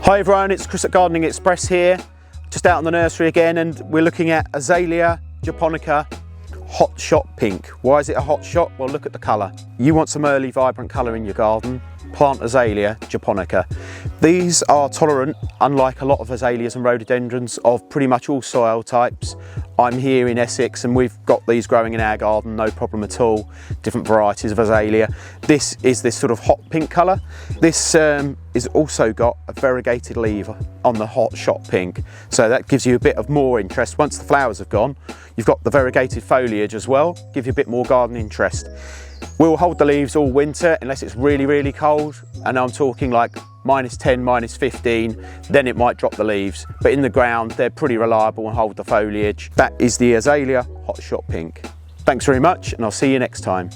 Hi everyone, it's Chris at Gardening Express here, just out in the nursery again, and we're looking at Azalea Japonica Hotshot Pink. Why is it a hot shot? Well, look at the colour. You want some early vibrant colour in your garden, plant Azalea Japonica. These are tolerant, unlike a lot of azaleas and rhododendrons, of pretty much all soil types. I'm here in Essex and we've got these growing in our garden, no problem at all. Different varieties of azalea. This is this sort of hot pink colour. This is also got a variegated leaf on the hot shot pink, so that gives you a bit of more interest. Once the flowers have gone, you've got the variegated foliage as well, give you a bit more garden interest. We'll hold the leaves all winter unless it's really, really cold, and I'm talking like -10, -15, then it might drop the leaves. But in the ground, they're pretty reliable and hold the foliage. That is the Azalea Hotshot Pink. Thanks very much, and I'll see you next time.